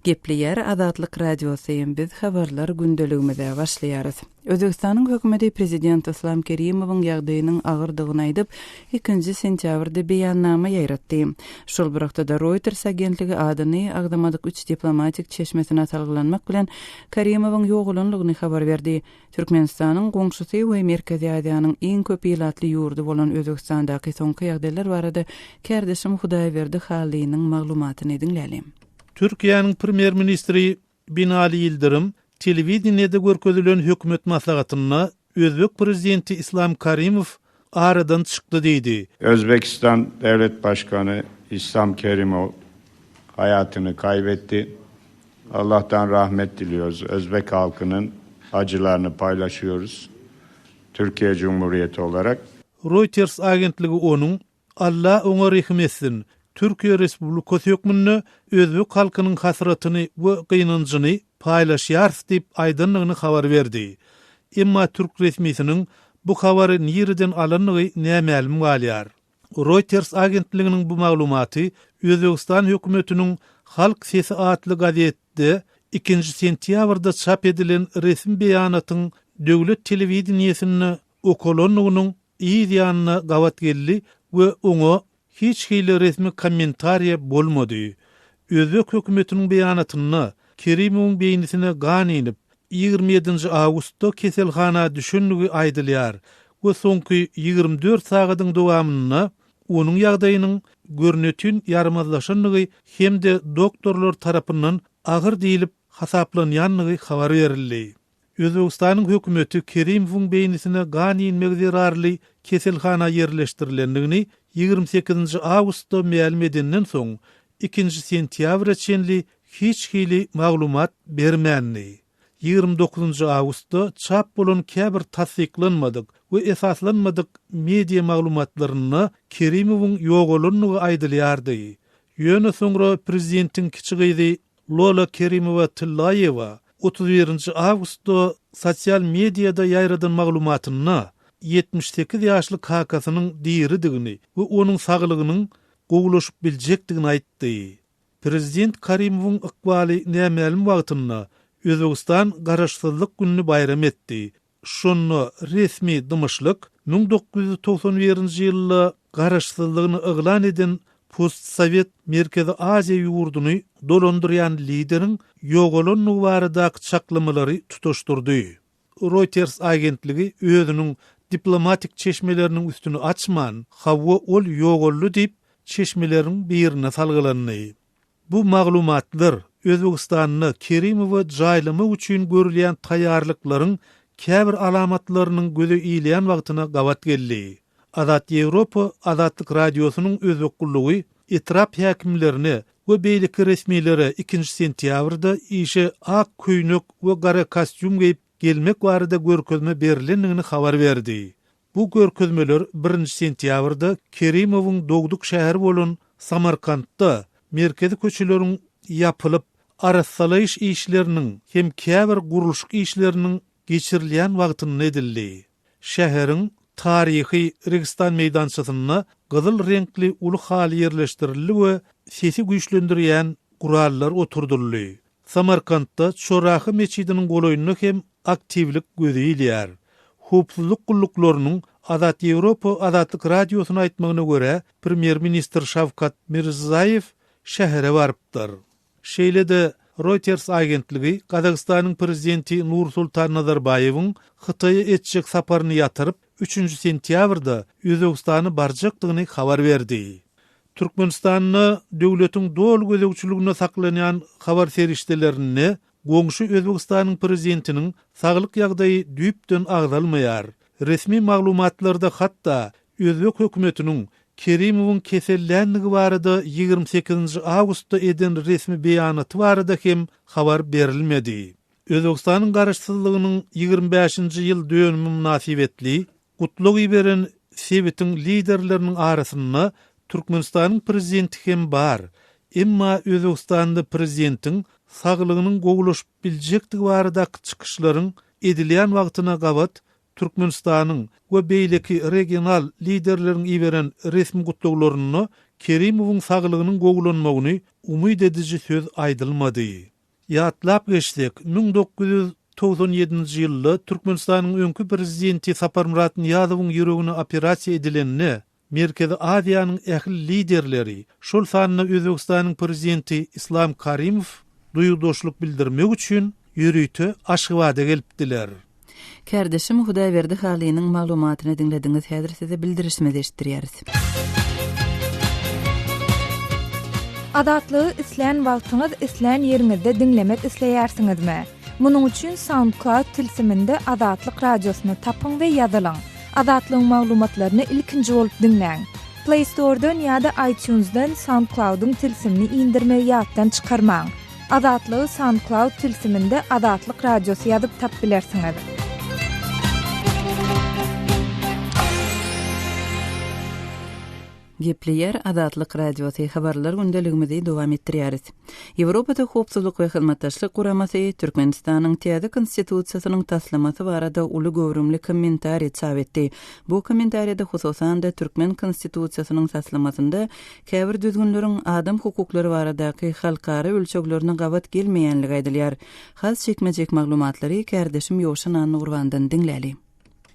Gepleyer Azatlyk Radiosyň biz habarlar gündeligimize başlaýarys. Özbegistanyň hökümeti prezident Islam Kerimowyň ýagdaýynyň agyrdygyny aýdyp 2 sentýabrda beýannama ýaýratdy. Şol birakda da Reuters agentligi adyny agdamadyk 3 diplomatik çeşmesine atalglanmak bilen Kerimowyň ýoğulanlygyny habar berdi. Türkmenistanyň goňşusy we Merkezi Aziýanyň iň köp ýylatly ýurdy bolan Özbegistandaky soňky ýagdaýlar barada Kerdeşim Hudaýberdi halynyň maglumatyny dinlälim. Türkiýanyň premier ministri Binali Yıldırım telewizionyada görkezülen hökümet maslahatyna Özbek prezidenti İslam Karimov aradan çykdy diýdi. Özbekistan Devlet Başkanı İslam Kerimov hayatını kaybetti. Allah'tan rahmet diliyoruz. Özbek halkının acılarını paylaşıyoruz. Türkiye Cumhuriyeti olarak. Reuters agentligi onun Allah oňa rahim etsin. Türkiye Respublikasy hökmünde Özbek halkynyň hasratyny we gynanjyny paýlaşýar diýip aýdynlygyny habar berdi. Emma Türk resmiýetiniň bu habary nireden alanlygy nämälim galýar. Reuters agentliginiň bu maglumaty Özbegistan hökümetiniň Halk Sesi adly gazetde 2 sentýabrda çap edilen resmi beýanatyň döwlet telewizionyasynda okolanynyň ýa-da gawat geldi we oňa hiç hili resmi kommentariýa bolmady. Özbek hökümetiniň beýanatyny Kerimowyň beýnisine ganynyp 27 awgustda keselhana düşünligi aýdylýar we soňky 24 sagatyň dowamyna onun ýagdaýynyň görnetün ýarmazlaşanlygy hemde doktorlar tarapyndan agyr diýilip hasaplanýanlygy habar berildi. Özbegistanyň hökümeti Kerimowyň beýnisine ganynmek zerarly keselhana ýerleşdirilendigini 28 awgustda ma'lum edenden soň 2 sentýabra çenli hiç hili maglumat bermänli. 29 awgustda çap bolan käbir tasdiklanmadyk we esaslanmadyk media maglumatlaryny Kerimowyň ýoğulanlygy aýdylýardy. Ýöne soňra prezidentiň kiçigiýdi Lola Kerimova-Tyllaýewa 31 awgustda sosial mediada ýaýradan maglumatyny 78 ýaşly kakasynyň diýiridigini we onuň saglygynyň gowulaşyp biljekdigini aýtdy. Prezident Kerimowyň ykbaly nämälim wagtynda Özbegistan garaşsyzlyk gününi bayram etdi. Şonu resmi dymışlyk 1991-nji ýylda garaşsyzlygyny yglan eden Post-Sowet Merkezi Aziýa ýurduny dolandyrýan lideriň ýoğulanlygy baradaky çaklamary tutuşdurdy. Reuters agentligi özüniň diplomatik çeşmelerinin üstünü açman, hawa ol ýoğully diýip çeşmelerin birine salgylandy. Bu maglumatlar Özbegistanyny Kerimowa jaýlamak üçin görülýän taýýarlyklaryň käbir alamatlarynyň göze iýleýän wagtyna gawat geldi. Azat Ýewropa Azatlyk Radiosynyň özbekçilygy etrap häkimlerini we beýleki resmiýlere 2 sentýabrda işe ak köýnök we gara kostyum giýip gelmek barada görkezme berilendigini habar berdi. Bu görkezmeler 1 sentýabrda Kerimowyň dogduk şäheri bolan Samarkandda merkezi köçeleriň ýapylyp arasalyş işleriniň hem käbir gurulşyk işleriniň geçirilýän wagtyny edildi. Şäheriň tarihi Registan meýdançasyna gyzyl renkli uly haly ýerleşdirildi we sesi güýçlendirýän gurallar oturduldy. Samarkandda Çorahy meçidiniň goloýuny hem aktivlik gözelýär. Hupsuzlyk gulluklarının Azat Ýewropa Azatlyk Radiosyna aýtmagyna görä, Premier Minister Şawkat Mirziýew şähere barypdyr. Şeýlede Reuters agentligi Kazakstanyň prezidenti Nursultan Nazarbayewiň Hytaýa etjek saparyny ýatyryp 3 sentýabrda Özbegistany barjakdygyny habar berdi. Türkmenistanyň döwletiň dol gözegçiligine saklanýan habar serişdelerini goňşy Özbegistanyň prezidentiniň saglyk ýagdaýy düýpden agdalmaýar. Resmi maglumatlarda hatda Özbek hökümetiniň Kerimowyň kesellänligi barada 28 awgustda eden resmi beýanaty barada hem habar berilmedi. Özbegistanyň garaşsyzlygynyň 25-nji ýyl dönümi münasibetli gutlugy beren Sewitiň liderleriniň arasynda Türkmenistanyň prezidenti hem bar. Emma Özbegistanda prezidentiň saglygynyň gowulaşyp biljekdigi baradaky çykyşlaryň edilýän wagtyna gawat Türkmenistanyň we beýleki regional liderleriň iweren resmi gutluglaryny Kerimowyň saglygynyň gowulanmagyny umyd edici söz aýdylmady. Ýatlap geçsek, 1997-nji ýylda Türkmenistanyň öňkü prezidenti Saparmurat Niýazowyň ýüregine operasiýa edilenini Merkezi Aziýanyň ähli liderleri, şol sanyna Özbekistanyň prezidenti Islam Karimov duýudoşluk bildirmek üçin ýürüýte Aşgabatda gelipdiler. Kardeşim Hudaýberdi halynyň maglumatyny dinlediňiz. Häzir size bildirişimizi eşitdirýäris. Adatlygy isleýän wagtyňyz isleýän ýeriňizde dinlemek isleýärsiňizmi? Munuň üçin SoundCloud tilsiminde Adatlyk radiosyny tapyň we ýazylaň. Adatlyň maglumatlaryny ilkinji bolup dinleň. Play Store'dan ýa-da iTunes'dan SoundCloud'un tilsimini indirme ýatdan çykarmaň. Adatlygy SoundCloud tilsiminde Adatlyk radiosy ýazyp tap bilersiňiz. Gepleyer Adatlyk radiosy habarlar gündeligimizi dowam etdirýäris. Ýewropada howpsuzlyk we hyzmatdaşlyk guramasy Türkmenistanyň täze konstitusiýasynyň taslamasy barada uly gowrumly kommentariýa çap etdi. Bu kommentariýada hususan da Türkmen konstitusiýasynyň taslasynda käbir düzgünleriň adam hukuklary baradaky halkara ölçeklerine gawat gelmeýänligi aýdylýar. Has çekmejek maglumatlary kardeşim Ýoşan Nurwandan dinläli.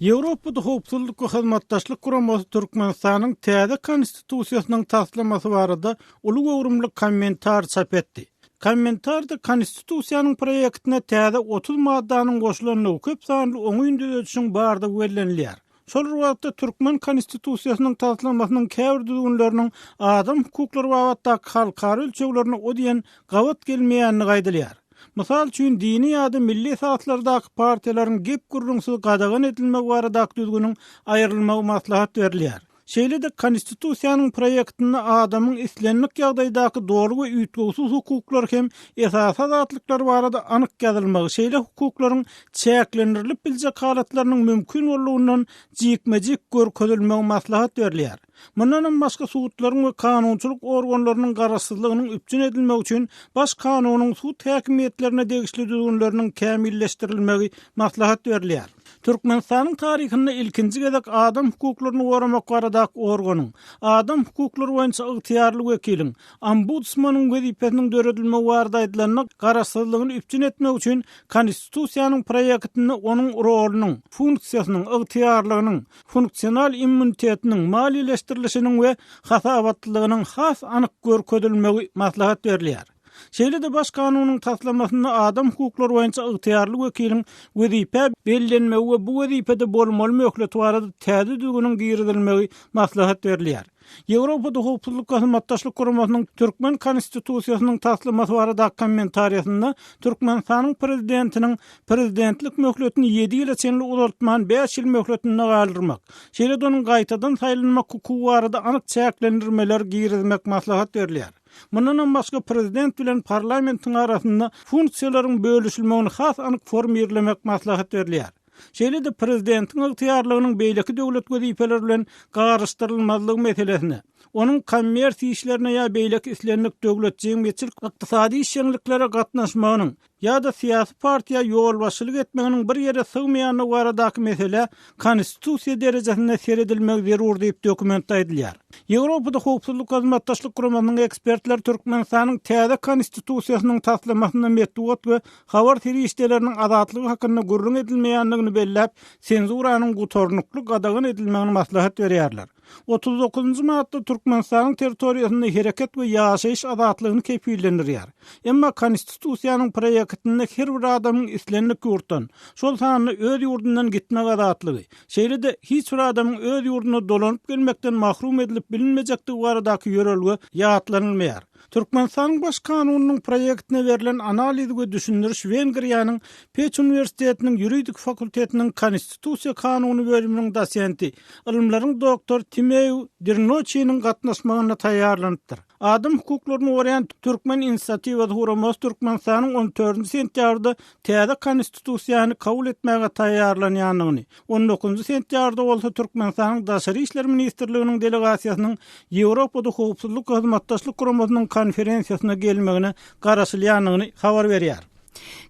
Ýewropada howpsuzlyk we hyzmatdaşlyk guramasy Türkmenistanyň täze konstitusiýasynyň taslamasy barada uly gowrumly kommentar çap etdi. Kommentarda konstitusiýanyň proýektine täze 30 maddanyň goşulynyny köp sanly oňuň düzüşiň barada wellenilýär. Şol wagtda Türkmen konstitusiýasynyň taslamasynyň käbir düzgünleriniň adam hukuklary babatdaky halkara ölçeklerine odiýen gawat gelmeýänligi aýdylýar. Mysal üçin dini ýa-da milli esaslardaky partiýalaryň gep gurrunsyz gadagan edilmegi baradaky düzgünüň aýrylmagy maslahat berilýär. Şeýle-de konstitusiýanyň proýektine adamyň islenlik ýagdaýdaky dogry we üýtgüsiz hukuklar hem esas azatlyklar barada anyk ýazylmagy, şeýle hukuklaryň çäklendirilip biljek halatlarynyň mümkin bolýundan jikmejik görkezilmegi maslahat berilýär. Mundan başga suwutlaryň we kanunçylyk organlarynyň garaşsyzlygynyň üpçün edilmegi üçin baş kanunyň suwut häkimiýetlerine degişli düzgünleriniň kämilleşdirilmegi maslahat berilýär. Türkmenistanyň taryhynda ilkinji gezek adam hukuklaryny goramak baradaky organyň, adam hukuklary boýunça ygtyýarly wekiliň, ombudsmanyň wezipesiniň döredilmegi barada aýdylan garaşsyzlygyny üpçün etmek üçin konstitusiýanyň proýektini onuň rolunyň, funksiýasynyň, ygtyýarlygynyň, funksional immunitetiniň, maliýeleşdirilişiniň we hasabatlygynyň has anyk görkezilmegi maslahat berilýär. Şeýle-de baş kanunyň taslamasyna adam hukuklary boýunça ygtyýarly wekiliň wezipe bellenmegi we bu wezipede bolmaly möhlet barada täze düzgünüň girizilmegi maslahat berilýär. Ýewropada howpsuzlyk we hyzmatdaşlyk guramasynyň Türkmen konstitusiýasynyň taslamasy baradaky kommentariýasynda Türkmenistanyň prezidentiniň prezidentlik möhletini 7 ýyla çenli uzatman 5 ýyl möhletini galdyrmak, şeýle-de onuň gaýtadan saýlanmak hukuky barada anyk çäklendirmeler girizmek maslahat berilýär. Mundan başga prezident bilen parlamentiň arasynda funksiýalaryň bölüşilmegini has anyk form ýerlemek maslahat berilýär. Şeýle-de prezidentiň ygtyýarlygynyň beýleki döwlet wezipeleri bilen garaşdyrylmazlygy meselesine, onuň kommersiýa işlerine ýa beýleki islenlik döwlet jemgyýetçilik ykdysady işçiliklere gatnaşmagynyň ýa-da siýasy partiýa ýol başçylyk etmeginiň bir ýere sygmaýanyny baradaky mesele konstitusiýa derejesinde seredilmegi zerur diýip dokumentda aýdylýar. Ýewropada howpsuzlyk we hyzmatdaşlyk guramasynyň ekspertler Türkmenistanyň täze konstitusiýasynyň taslamasyna metduat we habar terişdeleriniň azatlygy hakynda gurrun edilmeýänligini belläp, senzuranyň gutornukly gadagan edilmegini maslahat berýärler. 39-njy madda Türkmenistanyň territoriýasynda hereket we ýaşaýyş azatlygyny kepillendirýär. Emma konstitusiýanyň proýektinde her bir adamyň islenlik ýurtdan, şol sanyny öz ýurdundan gitmek azatlygy, şeýle-de hiç bir adamyň öz ýurduna dolanyp gelmekden mahrum edilip bilinmejekdigi baradaky ýörelgi ýatlanylmaýar. Türkmenistanyň baş kanunynyň proýektine berilen analiz we düşündiriş Wengriýanyň Peç Universitetiniň ýuridik fakultetiniň konstitusiýa kanuny bölüminiň dosenti, ilmleriň doktor Timeu Dirnoçynyň gatnaşmagyna taýýarlanypdyr. Adam hukuklaryny goraýan Türkmen inisiatiwasy guramasy Türkmenistanyň 14 sentýarda täze konstitusiýany kabul etmäge taýýarlanýanlygyny, 19 sentýarda bolsa Türkmenistanyň daşary işler ministrliginiň delegasiýasynyň Ýewropada howpsuzlyk we hyzmatdaşlyk guramasynyň konferensiýasyna gelmegine garaşylýanlygyny habar berýär.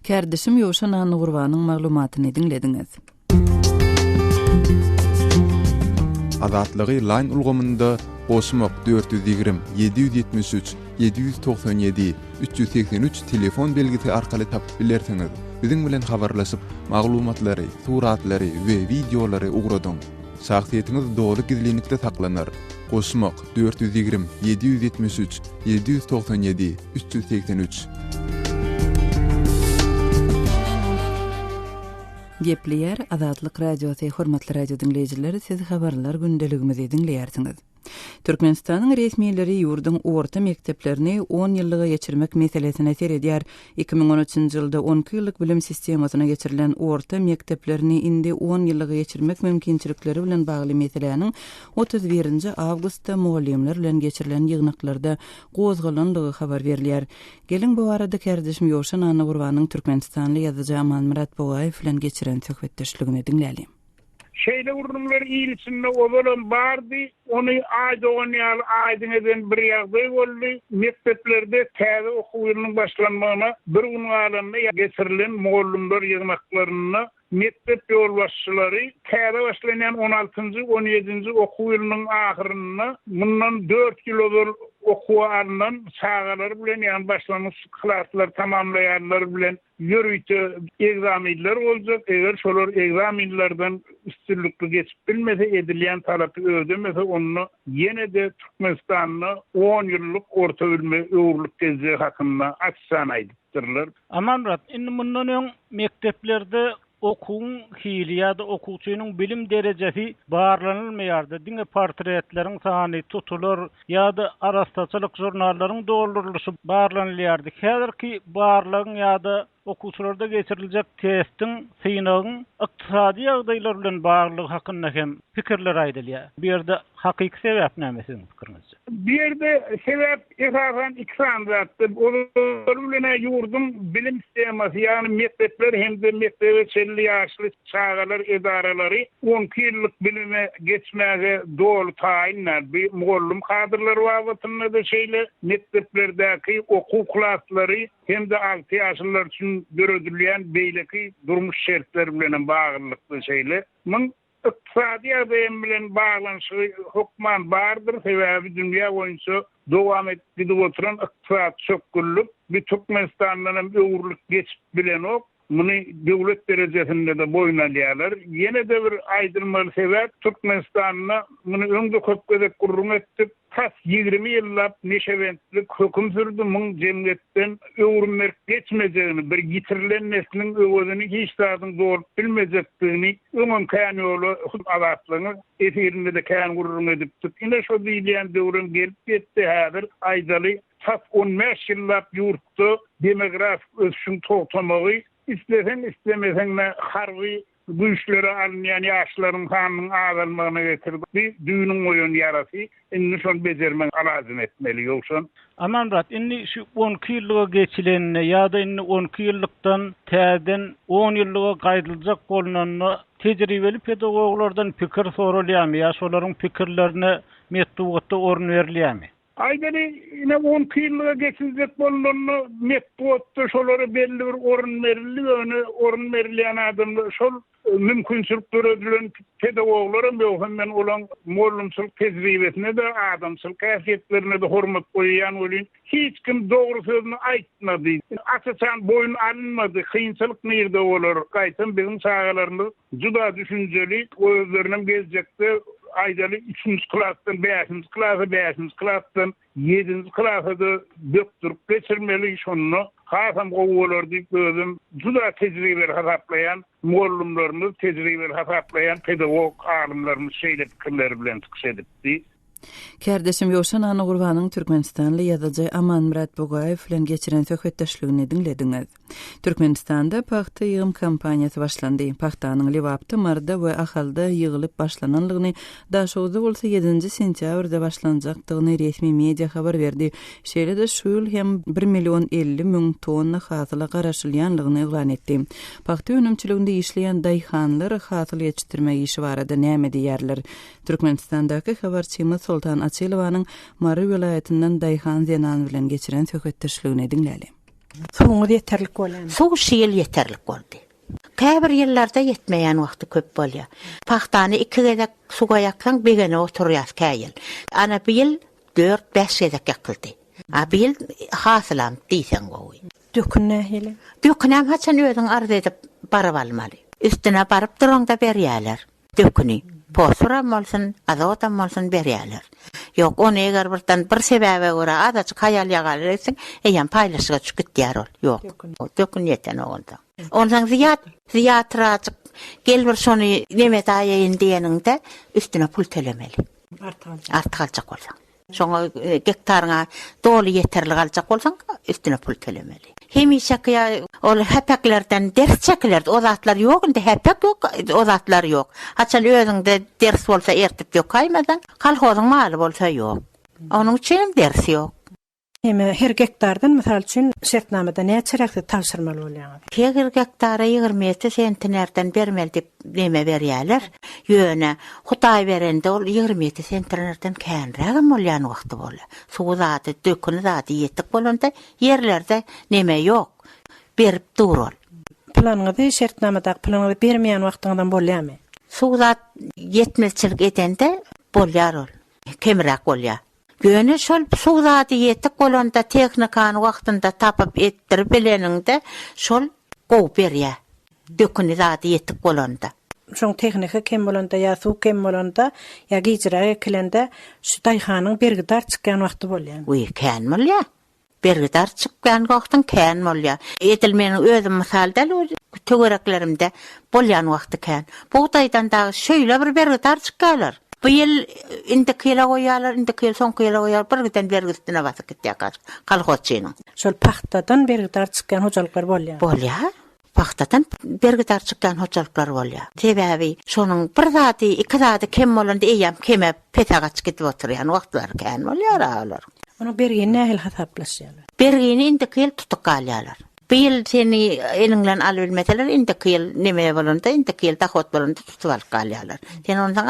Kardeşim Ýoşan Nurwanyň maglumatyny dinlediňiz. Azatlygy line ulgamynda Osmok 420 773 797 383 telefon belgisi arkaly tapyp bilersiňiz. Biziň bilen habarlaşyp maglumatlary, suratlary we videolary ugradyň. Şahsiýetiniz dogry gizlilikde saklanar. Goşmak 420 773 797 383. Gepleýär Azatlyk radiosy hormatly radio dinleýijileri, siz habarlar gündeligimizi dinleýärsiňiz. Türkmenistanyň resmiýetleri ýurdun orta mekdeplerini 10 ýyllyga geçirmek meselesine seredýär. 2013-nji ýylda 12 ýyllyk bilim sistemasyna geçirilen orta mekdeplerini indi 10 ýyllyga geçirmek mümkinçilikleri bilen bagly meseleniň 31-nji awgustda mugallimler bilen geçirilen ýygnaklarda gozgalanlygy habar berilýär. Gelin bu arada Kärdeşim Ýoşan Ana Gurbanyň Türkmenistanly ýazyjy Aman Murat Bogaýew bilen geçiren söhbetdeşligini dinleýälim. Şeyle urumlar iyilçinde oğlan vardı. Onu ayda oynayal aydıneden bir yağdığı oldu. Mekteplerde təze okuyunun başlanmağına bir unvalanına getirilen muğullumlar yığmaklarına mektep yol başçıları təze başlayan 16. 17. okuyunun ahırına bundan 4 yıl okuwa alınan sağalar bilen yani başlanmış klaslar tamamlayanlar bilen yürüyüşü egzaminler olacak. Eğer şolar egzaminlerden üstünlükli geçip bilmese edilen talapı ödemese onu yine de Türkmenistan'la 10 yıllık orta bilme öğürlük gezdiği hakkında açsan aydıktırlar. Aman Murat, indi bundan öň mekteplerde okuň hili ýa-da okuwçynyň bilim derejesi barlanylmaýardy. Diňe portretleriň sany tutular ýa-da arastaçylyk jurnallaryň dolduruluşy barlanylýardy. Häzirki barlagyň ýa-da okuwçylarda geçiriljek testin synagyň ykdysady ýagdaýlar bilen baglylygy hakynda hem pikirler aýdylýar. Bu ýerde hakyky sebäp näme sizin pikirinizce? Bir yerde sebep esasen iksan zattı. Onlar yurdun bilim sisteması yani mektepler hem de mektebe çelli yaşlı çağalar idaraları 12 yıllık bilime geçmeye doğru tayinler. Bir muğullum kadırları vavatında da şeyle mekteplerdeki okul klasları hem de 6 yaşlılar için görüldülen beyleki durmuş şertler bilen bağlılıklı şeyle. İktisadi adayım bilen bağlanışı hukman bardır. Sebebi dünya boyunca devam edip oturan iktisat çökküllük bir Türkmenistan'dan öğürlük geçip bilen ok. Bunu devlet derecesinde de boyunalıyorlar. Yine de bir aydırmalı sebep Türkmenistan'la bunu öňde köpgedek gurrun ettik. Tas 20 yıllap neşeventlik hüküm sürdü. Mun cemiyetden öwürmek geçmeyeceğini, bir yitirilen neslinin öwürünü hiç taadın doğru bilmeyecektiğini, öňün kän ýolu azatlygyny efirinde de kän gurrun edipdik. Ine şo diýilen döwrüm gelip getdi häzir aýdaly tas 15 yıllap ýurtda demografik ösüşüň togtamagy İstesen istemesen de harbi güýçleri alınýan ýaşlaryň sanynyň azalmagyna getirdi. Bir düýünüň oýun ýarasy, indi şol bejermen alazym etmeli ýoksa. Aman Murat, indi şu 12 ýyllyga geçilenine ýa-da indi 12 ýyllykdan täzeden 10 ýyllyga gaýdyljak bolanyny tejribeli pedagoglardan pikir soralýarmy ýa şolaryň pikirlerine metodda orun berilýärmi? Aýdary ine 10 yıllığa geçilecek bolanyny metodda şolary belli bir orun berildi, öňe orun berilýän adamlar şol mümkinçilik göredilen pedagoglara men olan muallimçilik tejribesine de adamçylyk häsiýetlerine de hormat goýýan bolýan. Hiç kim dogry sözünü aýtmady. Açyçan boyun alınmady. Kynçylyk nerede bolar? Gaýtan bizim çağalarymyz juda düşünjeli, özlerine gezjekde aydaly 3. klasdan 5. klasa, 5. klasdan 7. klasa da döktürüp geçirmeli şonu. Hasam goýular diýip özüm juda tejribeler hasaplayan muallimlerimiz, tejribeler hasaplayan pedagog alimlerimiz şeýle pikirleri bilen tykşedipdi. Kärdeşim Ýoşan Ana Gurbanyň Türkmenistanly ýazyjy Aman Murat Bogaýew bilen geçiren söhbetdeşligini dinlediňiz. Türkmenistanda paxta ýyğım kampaniýasy başlandy. Paxtanyň Lewapda, marda we ahalda ýygylyp başlananlygyny daşowda bolsa 7 sentýabrda başlanjakdygyny resmi media habar berdi. Şeýle de şu ýyl hem 1.050.000 tonna hasyla garaşylýanlygyny eglan etdi. Paxta önümçiliginde işleýän daýhanlar hasyl ýetişdirme işi barada näme diýerler? Türkmenistandaky habarçymyz Sultan Açylowanyň Mary welaýatynyň daýhan zenan bilen geçiren söhbetdeşligini dinläli. Soňra ýeterlik bolan. Soň şeýle ýeterlik boldy. Käbir ýyllarda ýetmeýän wagty köp bolýar. Paxtany 2 gezek suga ýaksaň begene oturýas käýil. Ana bu ýyl 4-5 gezek ýakyldy. Abil hasılam diýsen gowy. Dökünne hele. Dökünäm haçan özüň arz edip barıp almaly. Üstüne barıp duranda berýärler. Döküni. Posuram bolsun, azotam bolsun berýärler. Ýok, ony eger birden bir sebäbe görä adaçyk hayal ýagalysyn, eýen paýlaşyga çykyp gitýär ol. Ýok. Dökün ýeten oldu. Ondan ziyat raçyk gel bir şonu neme daýaýyn diýeninde üstüne pul tölemeli. Artyk aljak bolsa. Şoňa gektaryna doly ýeterli aljak bolsaň üstüne pul tölemeli. Hemişe ol hepeklerden ders çekilerdi. O zatlar ýok, indi hepek ýok, o zatlar ýok. Haçan özüňde ders bolsa ertip ýokaymadan, kalhozyň maly bolsa ýok. Onuň üçin ders ýok. Heme her gektardan misal üçin şertnamada näçerekde tapşyrmaly bolýar? Her gektara 20 sentnerden bermeli dip neme berýärler. Ýöne Hudaý berende ol 20 sentnerden känräk bolýan wagty bolýar. Suw zaty, döküni zaty ýetdik bolanda ýerlerde neme ýok. Berip durul. Planyňyzy şertnamada planyňy bermeýän wagtyňdan bolýarmy? Suw zat ýetmezçilik etende bolýar ol. Kemrak bolýar. Göne şol suw zaty ýetdik bolanda teknikany wagtynda tapyp etdirip bileninde şol gow berýär. Döküni zaty ýetdik bolanda. Şoň teknika kem bolanda ýa suw kem bolanda ýa giýjira ekilende şu daýhanyň bergidar çykýan wagty bolýar. Uy, kän bolýar. Bergidar çykýan wagtyň kän bolýar. Edilmeniň özüm misalda tögereklerimde bolýan wagty kän. Buğdaýdan da şöýle bir bergidar çykýarlar. Bu ýyl indiki ýyla goýarlar, indiki ýyl soňky ýyla goýarlar, birden bergisine basyp gitýär kalhoçynyň. Şol paxtadan bergidar çykýan hojalyklar bolýar. Bolýar. Paxtadan bergidar çykýan hojalyklar bolýar. Sebäbi şonuň bir zaty, iki zaty kem bolanda eýem keme petagaç gitip oturýan wagtlar kän bolýar ağalar. Onu bergen nähil hasaplaşýarlar. Bergini indiki ýyl tutup galýarlar. Bir ýyl seni eliňden alyp bilmeseler, indiki ýyl neme bolanda, indiki ýyl tahot bolanda tutup alyp galýarlar. Sen ondan